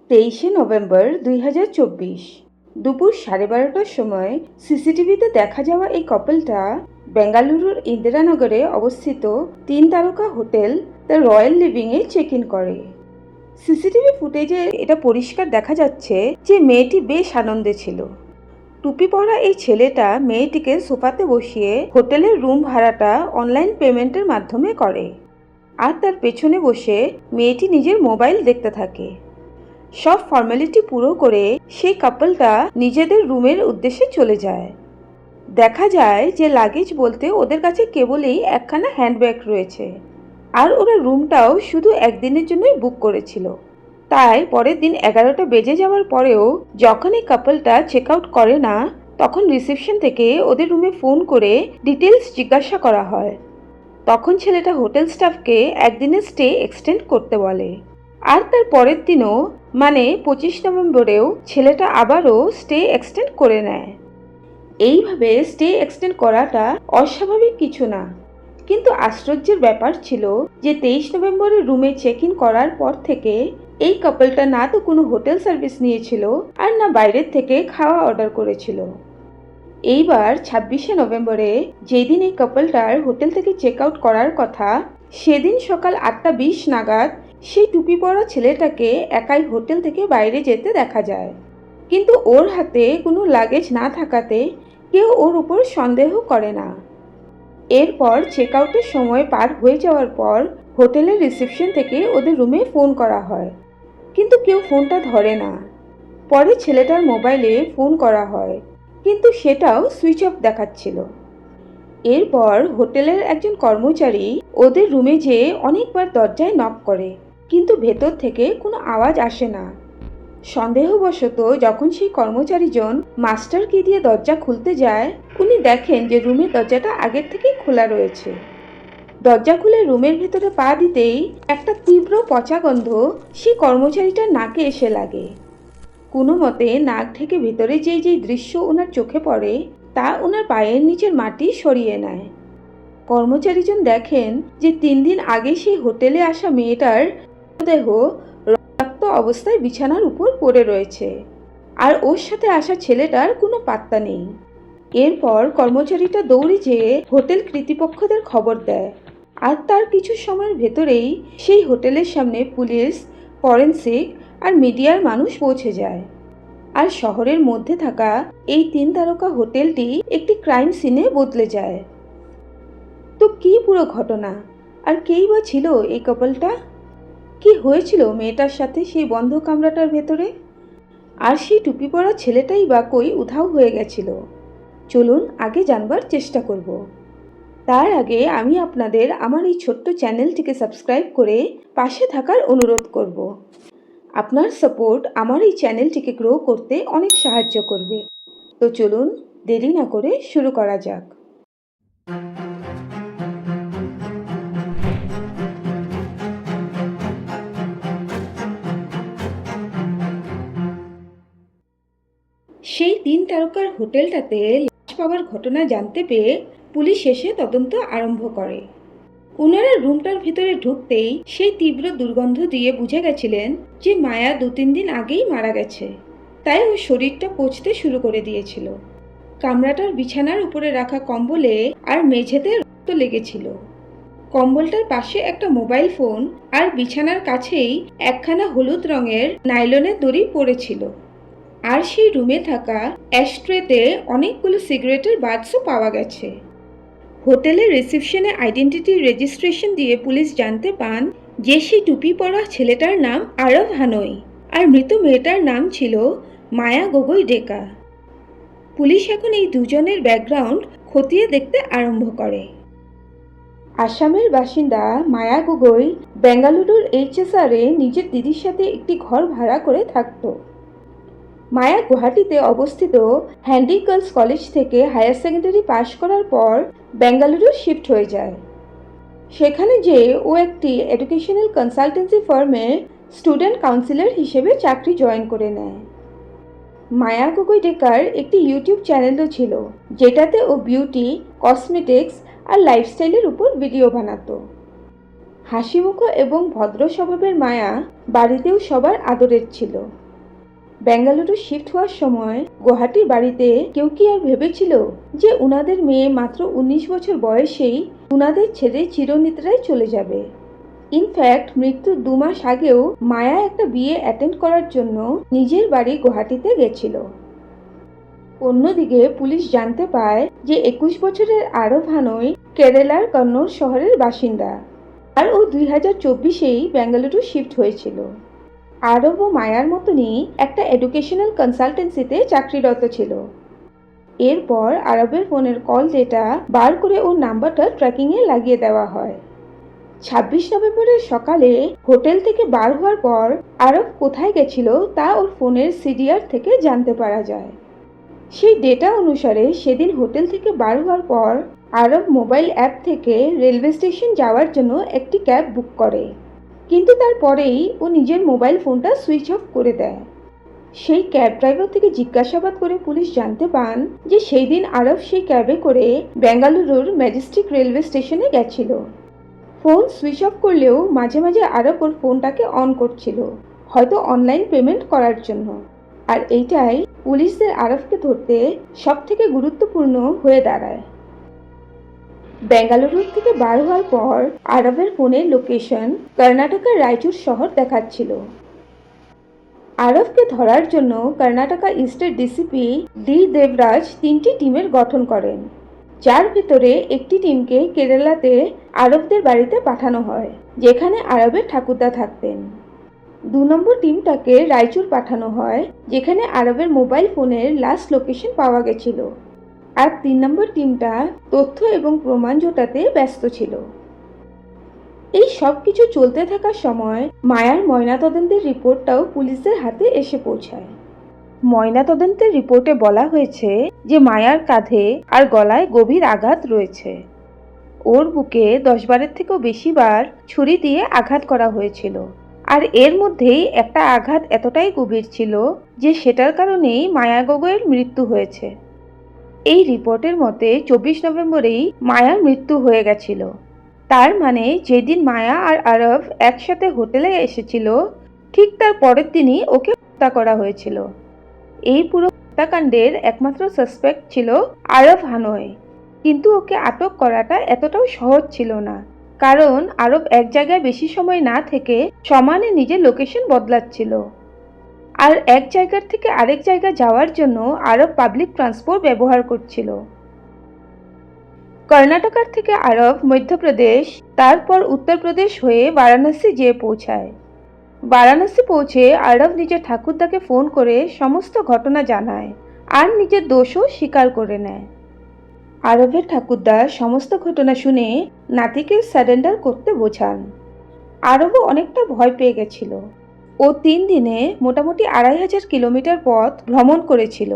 23শে November 2024 দুপুর 12:30টার সময় সিসিটিভিতে দেখা যাওয়া এই কাপলটা বেঙ্গালুরুর ইন্দিরানগরে অবস্থিত 3 তারকা হোটেল দ্য রয়্যাল লিভিংয়ে চেক ইন করে। সিসিটিভি ফুটেজে এটা পরিষ্কার দেখা যাচ্ছে যে মেয়েটি বেশ আনন্দে ছিল। টুপি পরা এই ছেলেটা মেয়েটিকে সোফাতে বসিয়ে হোটেলের রুম ভাড়াটা অনলাইন পেমেন্টের মাধ্যমে করে, আর তার পেছনে বসে মেয়েটি নিজের মোবাইল দেখতে থাকে। সব ফর্মালিটি পুরো করে সেই কাপলটা নিজেদের রুমের উদ্দেশ্যে চলে যায়। দেখা যায় যে লাগেজ বলতে ওদের কাছে কেবলই একখানা হ্যান্ডব্যাগ রয়েছে, আর ওরা রুমটাও শুধু একদিনের জন্যই বুক করেছিল। তাই পরের দিন 11টা বেজে যাওয়ার পরেও যখন এই কাপলটা চেক আউট করে না, তখন রিসেপশন থেকে ওদের রুমে ফোন করে ডিটেলস জিজ্ঞাসা করা হয়। তখন ছেলেটা হোটেল স্টাফকে একদিনের স্টে এক্সটেন্ড করতে বলে, আর তার পরের দিনও মানে 25 নভেম্বরেও ছেলেটা আবারও স্টে এক্সটেন্ড করে নেয়। এইভাবে স্টে এক্সটেন্ড করাটা অস্বাভাবিক কিছু না, কিন্তু আশ্চর্যের ব্যাপার ছিল যে 23 নভেম্বরের রুমে চেক ইন করার পর থেকে এই কাপলটা না তো কোনো হোটেল সার্ভিস নিয়েছিল, আর না বাইরের থেকে খাওয়া অর্ডার করেছিল। এইবার 26শে নভেম্বরে যেদিন এই কাপলটার হোটেল থেকে চেক আউট করার কথা, সেদিন সকাল 8:20 নাগাদ সেই টুপি পরা ছেলেটাকে একাই হোটেল থেকে বাইরে যেতে দেখা যায়। কিন্তু ওর হাতে কোনো লাগেজ না থাকাতে কেউ ওর উপর সন্দেহ করে না। এরপর চেক আউটের সময় পার হয়ে যাওয়ার পর হোটেলের রিসেপশন থেকে ওদের রুমে ফোন করা হয়, কিন্তু কেউ ফোনটা ধরে না। পরে ছেলেটার মোবাইলে ফোন করা হয়, কিন্তু সেটাও সুইচ অফ দেখাচ্ছিল। এরপর হোটেলের একজন কর্মচারী ওদের রুমে যেয়ে অনেকবার দরজায় নক করে, কিন্তু ভেতর থেকে কোনো আওয়াজ আসে না। সন্দেহবশত যখন সেই কর্মচারীজন মাস্টার কি দিয়ে দরজা খুলতে যায়, উনি দেখেন যে রুমের দরজাটা আগের থেকেই খোলা রয়েছে। দরজা খুলে রুমের ভেতরে পা দিতেই একটা তীব্র পচা গন্ধ সেই কর্মচারীটার নাকে এসে লাগে। কোনো মতে নাক ঢেকে ভেতরে যেই দৃশ্য ওনার চোখে পড়ে তা ওনার পায়ের নিচের মাটি সরিয়ে নেয়। কর্মচারীজন দেখেন যে 3 দিন আগে সেই হোটেলে আসা মেয়েটার দেহ রক্তাক্ত অবস্থায় বিছানার উপর পড়ে রয়েছে, আর ওর সাথে আসা ছেলেটার কোনো পাত্তা নেই। এরপর কর্মচারীটা দৌড়ে যেয়ে হোটেল কর্তৃপক্ষদের খবর দেয়, আর তার কিছু সময়ের ভেতরেই সেই হোটেলের সামনে পুলিশ, ফরেন্সিক আর মিডিয়ার মানুষ পৌঁছে যায়, আর শহরের মধ্যে থাকা এই 3 তারকা হোটেলটি একটি ক্রাইম সিনে বদলে যায়। তো কি পুরো ঘটনা, আর কেই বা ছিল এই কাপলটা? কি হয়েছিল মেয়েটার সাথে সেই বন্ধ কামরাটার ভেতরে? আর সেই টুপি পরা ছেলেটাই বা কই উধাও হয়ে গেছিল? চলুন আগে জানবার চেষ্টা করব। তার আগে আমি আপনাদের আমার এই ছোট্ট চ্যানেলটিকে সাবস্ক্রাইব করে পাশে থাকার অনুরোধ করব। আপনার সাপোর্ট আমার এই চ্যানেলটিকে গ্রো করতে অনেক সাহায্য করবে। তো চলুন দেরি না করে শুরু করা যাক। সেই 3 তারকার হোটেলটাতে লাশ পাওয়ার ঘটনা জানতে পেয়ে পুলিশ এসে তদন্ত আরম্ভ করে। ওনারা রুমটার ভিতরে ঢুকতেই সেই তীব্র দুর্গন্ধ দিয়ে বুঝে গেছিলেন যে মায়া 2-3 দিন আগেই মারা গেছে, তাই ওই শরীরটা পচতে শুরু করে দিয়েছিল। কামরাটার বিছানার উপরে রাখা কম্বলে আর মেঝেতে রক্ত লেগেছিল। কম্বলটার পাশে একটা মোবাইল ফোন আর বিছানার কাছেই একখানা হলুদ রঙের নাইলনের দড়ি পড়েছিল। আর সেই রুমে থাকা অ্যাশট্রেতে অনেকগুলো সিগারেটের বাক্সও পাওয়া গেছে। হোটেলের রিসেপশনে আইডেন্টিটি রেজিস্ট্রেশন দিয়ে পুলিশ জানতে পান যে সেই টুপি পরা ছেলেটার নাম আরব হানই, আর মৃত মেয়েটার নাম ছিল মায়া গগৈ ডেকা। পুলিশ এখন এই দুজনের ব্যাকগ্রাউন্ড খতিয়ে দেখতে আরম্ভ করে। আসামের বাসিন্দা মায়া গগৈ বেঙ্গালুরুর HSR-এ নিজের দিদির সাথে একটি ঘর ভাড়া করে থাকত। মায়া গুয়াহাটিতে অবস্থিত হ্যান্ডি গার্লস কলেজ থেকে হায়ার সেকেন্ডারি পাশ করার পর বেঙ্গালুরু শিফট হয়ে যায়। সেখানে যে ও একটি এডুকেশনাল কনসালটেন্সি ফার্মে স্টুডেন্ট কাউন্সিলর হিসেবে চাকরি জয়েন করে নেয়। মায়া গগৈ ডেকার একটি ইউটিউব চ্যানেলও ছিল, যেটাতে ও বিউটি, কসমেটিক্স আর লাইফস্টাইলের উপর ভিডিও বানাতো। হাসিমুখ এবং ভদ্র স্বভাবের মায়া বাড়িতেও সবার আদরের ছিল। বেঙ্গালুরু শিফট হওয়ার সময় গুয়াহাটির বাড়িতে কেউ কি আর ভেবেছিল যে উনাদের মেয়ে মাত্র 19 বছর বয়সেই উনাদের ছেড়ে চিরনিদ্রায় চলে যাবে। ইনফ্যাক্ট মৃত্যুর 2 মাস আগেও মায়া একটা বিয়ে অ্যাটেন্ড করার জন্য নিজের বাড়ি গুয়াহাটিতে গেছিল। অন্যদিকে পুলিশ জানতে পায় যে 21 বছরের আরব হানই কেরালার কন্নড় শহরের বাসিন্দা, আর ও 2024-এই বেঙ্গালুরু শিফট হয়েছিল। আরব ও মায়ার মতনই একটা এডুকেশনাল কনসালটেন্সিতে চাকরিরত ছিল। এরপর আরবের ফোনের কল ডেটা বার করে ওর নাম্বারটা ট্র্যাকিংয়ে লাগিয়ে দেওয়া হয়। 26 নভেম্বরের সকালে হোটেল থেকে বার হওয়ার পর আরব কোথায় গেছিল তা ওর ফোনের সিডিআর থেকে জানতে পারা যায়। সেই ডেটা অনুসারে সেদিন হোটেল থেকে বার হওয়ার পর আরব মোবাইল অ্যাপ থেকে রেলওয়ে স্টেশন যাওয়ার জন্য একটি ক্যাব বুক করে, কিন্তু তারপরেই ও নিজের মোবাইল ফোনটা সুইচ অফ করে দেয়। সেই ক্যাব ড্রাইভার থেকে জিজ্ঞাসাবাদ করে পুলিশ জানতে পান যে সেই দিন আরব সেই ক্যাবে করে বেঙ্গালুরুর ম্যাজেস্টিক রেলওয়ে স্টেশনে গেছিল। ফোন সুইচ অফ করলেও মাঝে মাঝে আরব ওর ফোনটাকে অন করছিল, হয়তো অনলাইন পেমেন্ট করার জন্য। আর এইটাই পুলিশদের আরবকে ধরতে সবথেকে গুরুত্বপূর্ণ হয়ে দাঁড়ায়। বেঙ্গালুরু থেকে বার হওয়ার পর আরবের ফোনের লোকেশন কর্ণাটকের রায়চুর শহর দেখাচ্ছিল। আরবকে ধরার জন্য কর্ণাটকা ইস্টের ডিসিপি ডি দেবরাজ 3টি টিমের গঠন করেন, যার ভিতরে একটি টিমকে কেরালাতে আরবদের বাড়িতে পাঠানো হয়, যেখানে আরবের ঠাকুরদা থাকতেন। 2 নম্বর টিমটাকে রায়চুর পাঠানো হয়, যেখানে আরবের মোবাইল ফোনের লাস্ট লোকেশন পাওয়া গেছিল। আর 3 নম্বর টিমটা তথ্য এবং প্রমাণ জোটাতে ব্যস্ত ছিল। এই সব কিছু চলতে থাকার সময় মায়ার ময়নাতদন্তের রিপোর্টটাও পুলিশদের হাতে এসে পৌঁছায়। ময়নাতদন্তের রিপোর্টে বলা হয়েছে যে মায়ার কাঁধে আর গলায় গভীর আঘাত রয়েছে। ওর বুকে 10-12 থেকেও বেশি বার ছুরি দিয়ে আঘাত করা হয়েছিল, আর এর মধ্যেই একটা আঘাত এতটাই গভীর ছিল যে সেটার কারণেই মায়া গগৈয়ের মৃত্যু হয়েছে। এই রিপোর্টের মতে 24 নভেম্বরেই মায়ার মৃত্যু হয়ে গেছিল। তার মানে যেদিন মায়া আর আরব একসাথে হোটেলে এসেছিল ঠিক তার পরের দিনই ওকে হত্যা করা হয়েছিল। এই পুরো হত্যাকাণ্ডের একমাত্র সাসপেক্ট ছিল আরব হানই, কিন্তু ওকে আটক করাটা এতটাও সহজ ছিল না, কারণ আরব এক জায়গায় বেশি সময় না থেকে সমানে নিজের লোকেশন বদলাচ্ছিল। আর এক জায়গার থেকে আরেক জায়গা যাওয়ার জন্য আরব পাবলিক ট্রান্সপোর্ট ব্যবহার করছিল। কর্ণাটকার থেকে আরব মধ্যপ্রদেশ, তারপর উত্তরপ্রদেশ হয়ে বারাণসী যেয়ে পৌঁছায়। বারাণসী পৌঁছে আরব নিজের ঠাকুরদাকে ফোন করে সমস্ত ঘটনা জানায় আর নিজের দোষও স্বীকার করে নেয়। আরবের ঠাকুরদা সমস্ত ঘটনা শুনে নাতিকে সারেন্ডার করতে বোঝান। আরবও অনেকটা ভয় পেয়ে গেছিল। ও 3 দিনে মোটামুটি 2500 কিলোমিটার পথ ভ্রমণ করেছিল,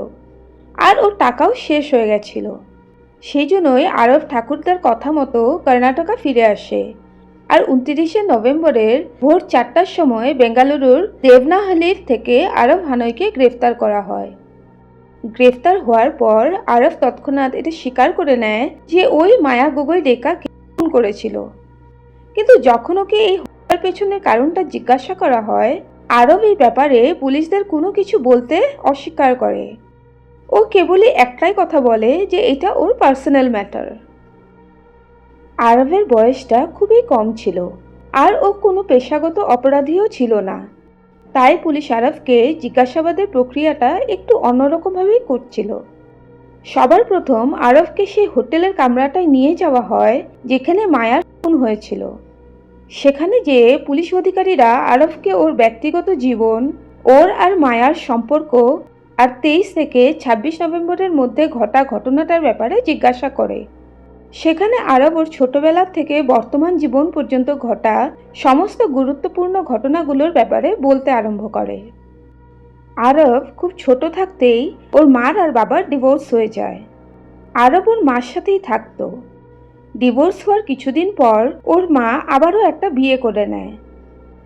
আর ওর টাকাও শেষ হয়ে গেছিল। সেই জন্যই আরব ঠাকুরদার কথা মতো কর্ণাটকা ফিরে আসে, আর 29শে নভেম্বরের ভোর 4টার সময় বেঙ্গালুরুর দেবনাহালির থেকে আরব হানইকে গ্রেফতার করা হয়। গ্রেফতার হওয়ার পর আরব তৎক্ষণাৎ এটা স্বীকার করে নেয় যে ওই মায়া গগৈ রেখাকে খুন করেছিল। কিন্তু যখন ওকে এই হত্যার পেছনের কারণটা জিজ্ঞাসা করা হয়, আরব এই ব্যাপারে পুলিশদের কোনো কিছু বলতে অস্বীকার করে। ও কেবলই একটাই কথা বলে যে এটা ওর পার্সোনাল ম্যাটার। আরবের বয়সটা খুবই কম ছিল, আর ও কোনো পেশাগত অপরাধীও ছিল না। তাই পুলিশ আরবকে জিজ্ঞাসাবাদের প্রক্রিয়াটা একটু অন্যরকমভাবেই করছিল। সবার প্রথম আরবকে সেই হোটেলের কামরাটায় নিয়ে যাওয়া হয় যেখানে মায়ার খুন হয়েছিল। সেখানে যেয়ে পুলিশ অধিকারীরা আরবকে ওর ব্যক্তিগত জীবন, ওর আর মায়ার সম্পর্ক, আর 23 থেকে 26 নভেম্বরের মধ্যে ঘটা ঘটনাটার ব্যাপারে জিজ্ঞাসা করে। সেখানে আরব ওর ছোটবেলা থেকে বর্তমান জীবন পর্যন্ত ঘটা সমস্ত গুরুত্বপূর্ণ ঘটনাগুলোর ব্যাপারে বলতে আরম্ভ করে। আরব খুব ছোট থাকতেই ওর মার আর বাবার ডিভোর্স হয়ে যায়। আরব ওর মার সাথেই থাকতো। ডিভোর্স হওয়ার কিছুদিন পর ওর মা আবারও একটা বিয়ে করে নেয়।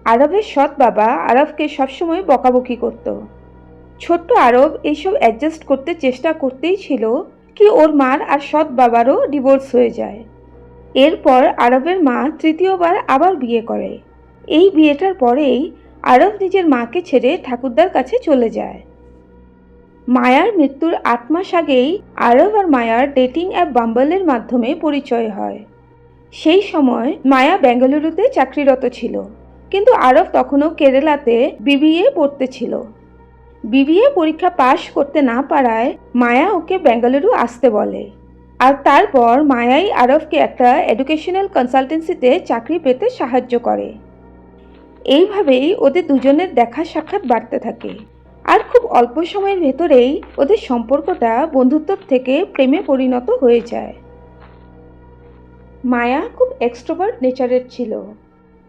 আরবের সৎ বাবা আরবকে সবসময় বকাবকি করত। ছোট্ট আরব এইসব অ্যাডজাস্ট করতে চেষ্টা করতেই ছিল কি ওর মার আর সৎ বাবারও ডিভোর্স হয়ে যায়। এরপর আরবের মা তৃতীয়বার আবার বিয়ে করে। এই বিয়েটার পরেই আরব নিজের মাকে ছেড়ে ঠাকুরদার কাছে চলে যায়। মায়ার মৃত্যুর ৮ মাস আগেই আরব আর মায়ার ডেটিং অ্যাপ বাম্বলের মাধ্যমে পরিচয় হয়। সেই সময় মায়া বেঙ্গালুরুতে চাকরিরত ছিল, কিন্তু আরব তখনও কেরালাতে বিবিএ পড়তেছিল। বিবিএ পরীক্ষা পাশ করতে না পারায় মায়া ওকে বেঙ্গালুরু আসতে বলে। আর তারপর মায়াই আরবকে একটা এডুকেশনাল কনসালটেন্সিতে চাকরি পেতে সাহায্য করে। এইভাবেই ওদের দুজনের দেখা সাক্ষাৎ বাড়তে থাকে, আর খুব অল্প সময়ের ভেতরেই ওদের সম্পর্কটা বন্ধুত্ব থেকে প্রেমে পরিণত হয়ে যায়। মায়া খুব এক্সট্রোভার্ট নেচারের ছিল।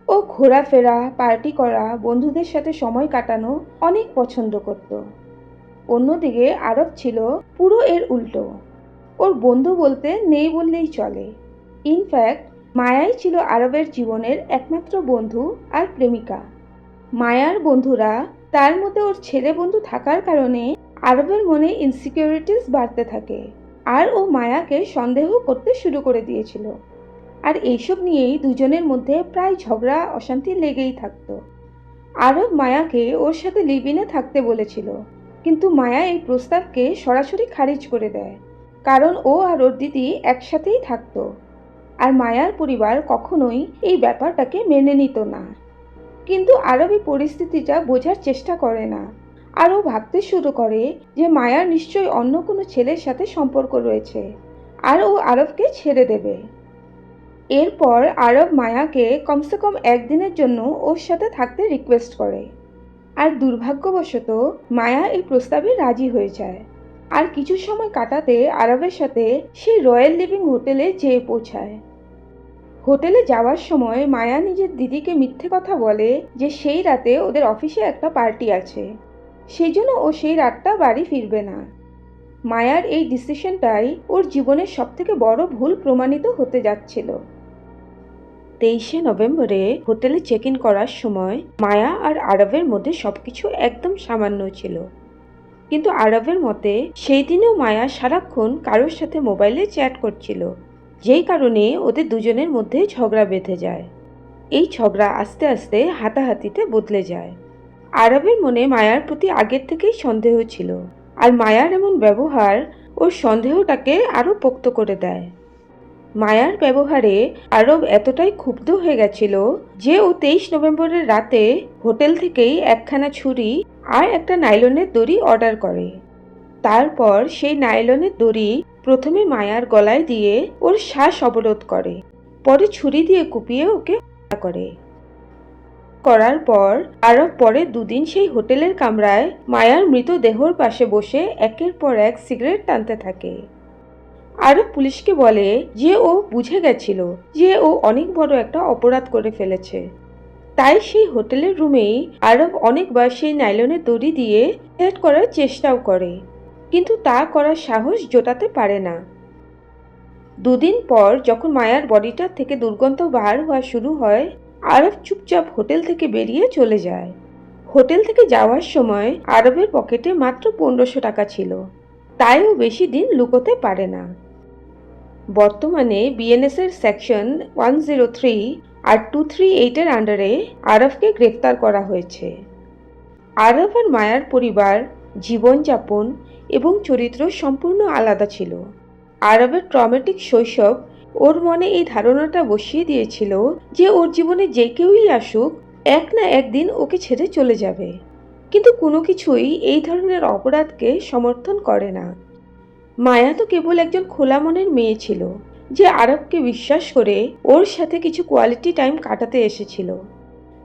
ও ঘোরাফেরা, পার্টি করা, বন্ধুদের সাথে সময় কাটানো অনেক পছন্দ করত। অন্যদিকে আরব ছিল পুরো এর উল্টো। ওর বন্ধু বলতে নেই বললেই চলে। ইনফ্যাক্ট মায়াই ছিল আরবের জীবনের একমাত্র বন্ধু আর প্রেমিকা। মায়ার বন্ধুরা, তার মধ্যে ওর ছেলে বন্ধু থাকার কারণে আরবের মনে ইনসিকিউরিটিস বাড়তে থাকে, আর ও মায়াকে সন্দেহ করতে শুরু করে দিয়েছিল। আর এইসব নিয়েই দুজনের মধ্যে প্রায় ঝগড়া অশান্তি লেগেই থাকতো। আরব মায়াকে ওর সাথে লিভ-ইনে থাকতে বলেছিল, কিন্তু মায়া এই প্রস্তাবকে সরাসরি খারিজ করে দেয়, কারণ ও আর ওর দিদি একসাথেই থাকতো। আর মায়ার পরিবার কখনোই এই ব্যাপারটাকে মেনে নিত না। কিন্তু আরব এই পরিস্থিতিটা বোঝার চেষ্টা করে না, আর ও ভাবতে শুরু করে যে মায়ার নিশ্চয়ই অন্য কোনো ছেলের সাথে সম্পর্ক রয়েছে, আর ও আরবকে ছেড়ে দেবে। এরপর আরব মায়াকে কমসে কম একদিনের জন্য ওর সাথে থাকতে রিকোয়েস্ট করে, আর দুর্ভাগ্যবশত মায়া এই প্রস্তাবে রাজি হয়ে যায়। আর কিছু সময় কাটাতে আরবের সাথে সেই রয়্যাল লিভিং হোটেলে যেয়ে পৌঁছায়। হোটেলে যাওয়ার সময় মায়া নিজের দিদিকে মিথ্যে কথা বলে যে সেই রাতে ওদের অফিসে একটা পার্টি আছে, সেই জন্য ও সেই রাতটা বাড়ি ফিরবে না। মায়ার এই ডিসিশনটাই ওর জীবনের সবথেকে বড় ভুল প্রমাণিত হতে যাচ্ছিল। 23শে নভেম্বরে হোটেলে চেক ইন করার সময় মায়া আর আরবের মধ্যে সবকিছু একদম সামান্য ছিল, কিন্তু আরবের মতে সেই দিনেও মায়া সারাক্ষণ কারোর সাথে মোবাইলে চ্যাট করছিল, যেই কারণে ওদের দুজনের মধ্যে ঝগড়া বেঁধে যায়। এই ঝগড়া আস্তে আস্তে হাতাহাতিতে বদলে যায়। আরবের মনে মায়ার প্রতি আগের থেকেই সন্দেহ ছিল, আর মায়ার এমন ব্যবহার ওর সন্দেহটাকে আরও পোক্ত করে দেয়। মায়ার ব্যবহারে আরব এতটাই ক্ষুব্ধ হয়ে গেছিল যে ও 23 নভেম্বরের রাতে হোটেল থেকেই একখানা ছুরি আর একটা নাইলনের দড়ি অর্ডার করে। তারপর সেই নাইলনের দড়ি প্রথমে মায়ার গলায় দিয়ে ওর শ্বাস অবরোধ করে, পরে ছুরি দিয়ে কুপিয়ে ওকে হত্যা করে। করার পর আরব পরে 2 দিন সেই হোটেলের কামরায় মায়ার মৃতদেহর পাশে বসে একের পর এক সিগারেট টানতে থাকে। আরব পুলিশকে বলে যে ও বুঝে গেছিল যে ও অনেক বড় একটা অপরাধ করে ফেলেছে। তাই সেই হোটেলের রুমেই আরব অনেকবার সেই নাইলনের দড়ি দিয়ে সেট করার চেষ্টাও করে, কিন্তু তা করার সাহস জোটাতে পারে না। 2 দিন পর যখন মায়ার বডিটার থেকে দুর্গন্ধ বার হওয়া শুরু হয়, আরব চুপচাপ হোটেল থেকে বেরিয়ে চলে যায়। হোটেল থেকে যাওয়ার সময় আরবের পকেটে মাত্র 1500 টাকা ছিল, তাই ও বেশি দিন লুকোতে পারে না। বর্তমানে বিএনএস এর সেকশন 103 আর 238 এর আন্ডারে আরবকে গ্রেফতার করা হয়েছে। আরব আর মায়ার পরিবার, জীবনযাপন এবং চরিত্র সম্পূর্ণ আলাদা ছিল। আরবের ট্রমেটিক শৈশব ওর মনে এই ধারণাটা বসিয়ে দিয়েছিল যে ওর জীবনে যে কেউই আসুক, এক না একদিন ওকে ছেড়ে চলে যাবে, কিন্তু কোনো কিছুই এই ধরনের অপরাধকে সমর্থন করে না। মায়া তো কেবল একজন খোলা মনের মেয়ে ছিল যে আরবকে বিশ্বাস করে ওর সাথে কিছু কোয়ালিটি টাইম কাটাতে এসেছিল,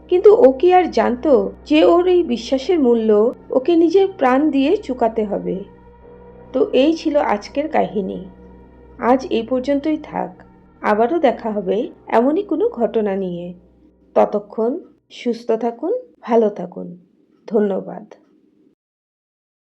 কিন্তু ও কি আর জানতো যে ওর এই বিশ্বাসের মূল্য ওকে নিজের প্রাণ দিয়ে চুকাতে হবে। তো এই ছিল আজকের কাহিনী। আজ এই পর্যন্তই থাক, আবারও দেখা হবে এমনই কোনো ঘটনা নিয়ে। ততক্ষণ সুস্থ থাকুন, ভালো থাকুন। ধন্যবাদ।